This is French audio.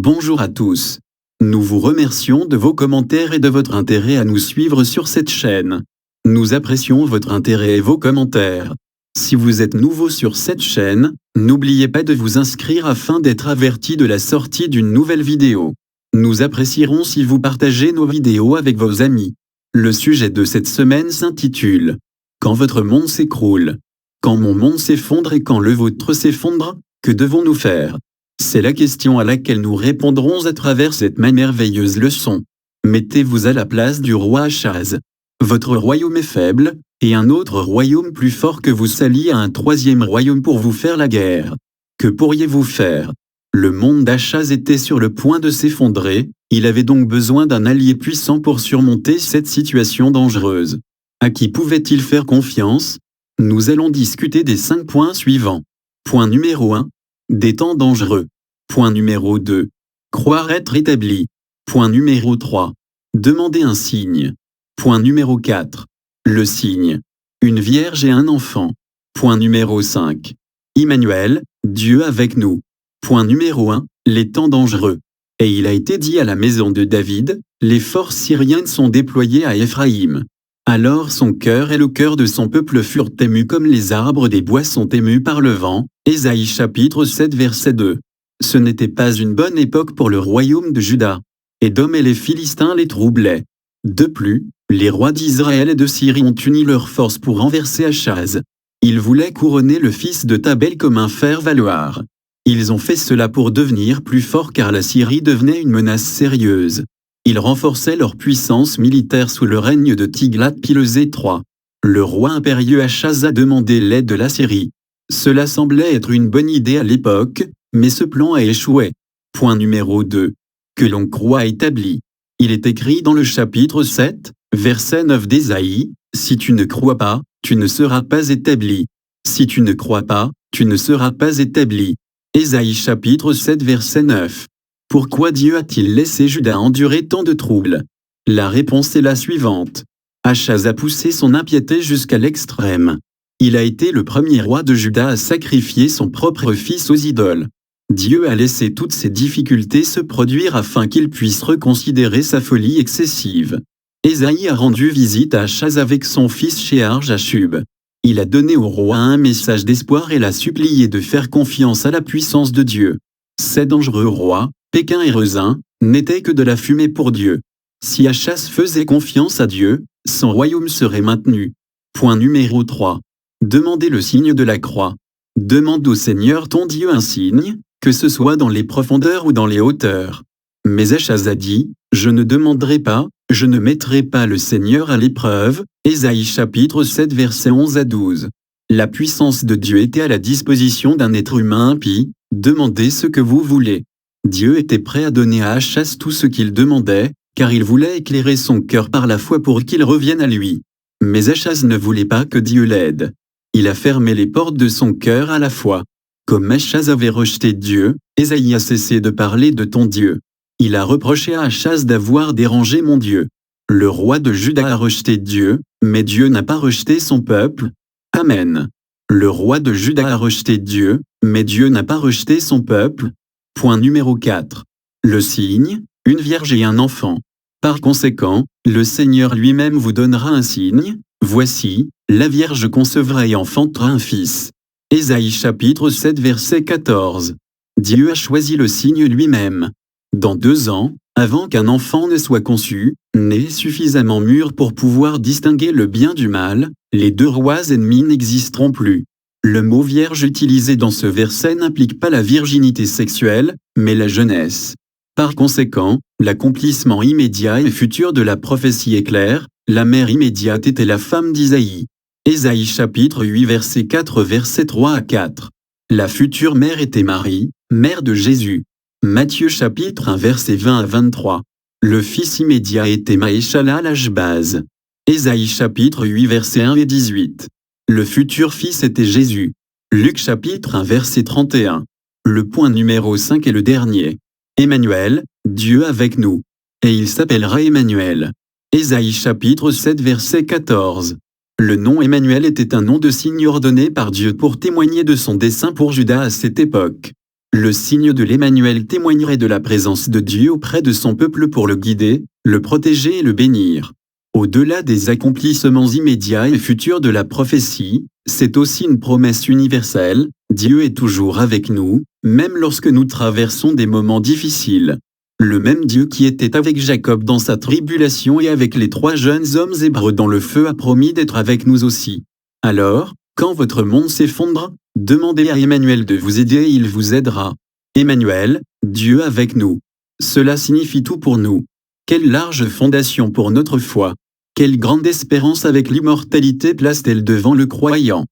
Bonjour à tous. Nous vous remercions de vos commentaires et de votre intérêt à nous suivre sur cette chaîne. Nous apprécions votre intérêt et vos commentaires. Si vous êtes nouveau sur cette chaîne, n'oubliez pas de vous inscrire afin d'être averti de la sortie d'une nouvelle vidéo. Nous apprécierons si vous partagez nos vidéos avec vos amis. Le sujet de cette semaine s'intitule « Quand votre monde s'écroule ». Quand mon monde s'effondre et quand le vôtre s'effondre, que devons-nous faire ? C'est la question à laquelle nous répondrons à travers cette merveilleuse leçon. Mettez-vous à la place du roi Achaz. Votre royaume est faible, et un autre royaume plus fort que vous s'allie à un troisième royaume pour vous faire la guerre. Que pourriez-vous faire ? Le monde d'Achaz était sur le point de s'effondrer, il avait donc besoin d'un allié puissant pour surmonter cette situation dangereuse. À qui pouvait-il faire confiance ? Nous allons discuter des 5 points suivants. Point numéro 1. Des temps dangereux. Point numéro 2. Croire être établi. Point numéro 3. Demander un signe. Point numéro 4. Le signe. Une vierge et un enfant. Point numéro 5. Immanuel, Dieu avec nous. Point numéro 1. Les temps dangereux. Et il a été dit à la maison de David, les forces syriennes sont déployées à Éphraïm. Alors son cœur et le cœur de son peuple furent émus comme les arbres des bois sont émus par le vent. Ésaïe chapitre 7 verset 2. Ce n'était pas une bonne époque pour le royaume de Juda. Édom et les Philistins les troublaient. De plus, les rois d'Israël et de Syrie ont uni leurs forces pour renverser Achaz. Ils voulaient couronner le fils de Tabel comme un faire-valoir. Ils ont fait cela pour devenir plus forts car la Syrie devenait une menace sérieuse. Ils renforçaient leur puissance militaire sous le règne de Tiglath-Pilesé III. Le roi impérieux Achaz a demandé l'aide de la Syrie. Cela semblait être une bonne idée à l'époque, mais ce plan a échoué. Point numéro 2. Que l'on croit établi. Il est écrit dans le chapitre 7, verset 9 d'Ésaïe, « Si tu ne crois pas, tu ne seras pas établi. Si tu ne crois pas, tu ne seras pas établi. » Ésaïe chapitre 7 verset 9. Pourquoi Dieu a-t-il laissé Juda endurer tant de troubles ? La réponse est la suivante. Achaz a poussé son impiété jusqu'à l'extrême. Il a été le premier roi de Juda à sacrifier son propre fils aux idoles. Dieu a laissé toutes ces difficultés se produire afin qu'il puisse reconsidérer sa folie excessive. Ésaïe a rendu visite à Achaz avec son fils Shear-Jashub. Il a donné au roi un message d'espoir et l'a supplié de faire confiance à la puissance de Dieu. Ces dangereux rois, Pékin et Rezin, n'étaient que de la fumée pour Dieu. Si Achaz faisait confiance à Dieu, son royaume serait maintenu. Point numéro 3. Demandez le signe de la croix. Demande au Seigneur ton Dieu un signe, que ce soit dans les profondeurs ou dans les hauteurs. Mais Achaz a dit, je ne demanderai pas, je ne mettrai pas le Seigneur à l'épreuve. Ésaïe chapitre 7 versets 11 à 12. La puissance de Dieu était à la disposition d'un être humain impie, demandez ce que vous voulez. Dieu était prêt à donner à Achaz tout ce qu'il demandait, car il voulait éclairer son cœur par la foi pour qu'il revienne à lui. Mais Achaz ne voulait pas que Dieu l'aide. Il a fermé les portes de son cœur à la foi. Comme Achaz avait rejeté Dieu, Ésaïe a cessé de parler de ton Dieu. Il a reproché à Achaz d'avoir dérangé mon Dieu. Le roi de Juda a rejeté Dieu, mais Dieu n'a pas rejeté son peuple. Amen. Le roi de Juda a rejeté Dieu, mais Dieu n'a pas rejeté son peuple. Point numéro 4. Le signe, une vierge et un enfant. Par conséquent, le Seigneur lui-même vous donnera un signe. Voici, la Vierge concevra et enfantera un fils. Ésaïe chapitre 7 verset 14. Dieu a choisi le signe lui-même. Dans 2 ans, avant qu'un enfant ne soit conçu, né suffisamment mûr pour pouvoir distinguer le bien du mal, les 2 rois ennemis n'existeront plus. Le mot vierge utilisé dans ce verset n'implique pas la virginité sexuelle, mais la jeunesse. Par conséquent, l'accomplissement immédiat et futur de la prophétie est clair, la mère immédiate était la femme d'Isaïe. Ésaïe chapitre 8 verset 4 verset 3 à 4. La future mère était Marie, mère de Jésus. Matthieu chapitre 1 verset 20 à 23. Le fils immédiat était Mahéchalal-Ashbaz. Ésaïe chapitre 8 verset 1 et 18. Le futur fils était Jésus. Luc chapitre 1 verset 31. Le point numéro 5 est le dernier. Emmanuel, Dieu avec nous. Et il s'appellera Emmanuel. Ésaïe chapitre 7 verset 14. Le nom Emmanuel était un nom de signe ordonné par Dieu pour témoigner de son dessein pour Juda à cette époque. Le signe de l'Emmanuel témoignerait de la présence de Dieu auprès de son peuple pour le guider, le protéger et le bénir. Au-delà des accomplissements immédiats et futurs de la prophétie, c'est aussi une promesse universelle, Dieu est toujours avec nous, même lorsque nous traversons des moments difficiles. Le même Dieu qui était avec Jacob dans sa tribulation et avec les 3 jeunes hommes hébreux dans le feu a promis d'être avec nous aussi. Alors, quand votre monde s'effondre, demandez à Emmanuel de vous aider et il vous aidera. Emmanuel, Dieu avec nous. Cela signifie tout pour nous. Quelle large fondation pour notre foi. Quelle grande espérance avec l'immortalité place-t-elle devant le croyant.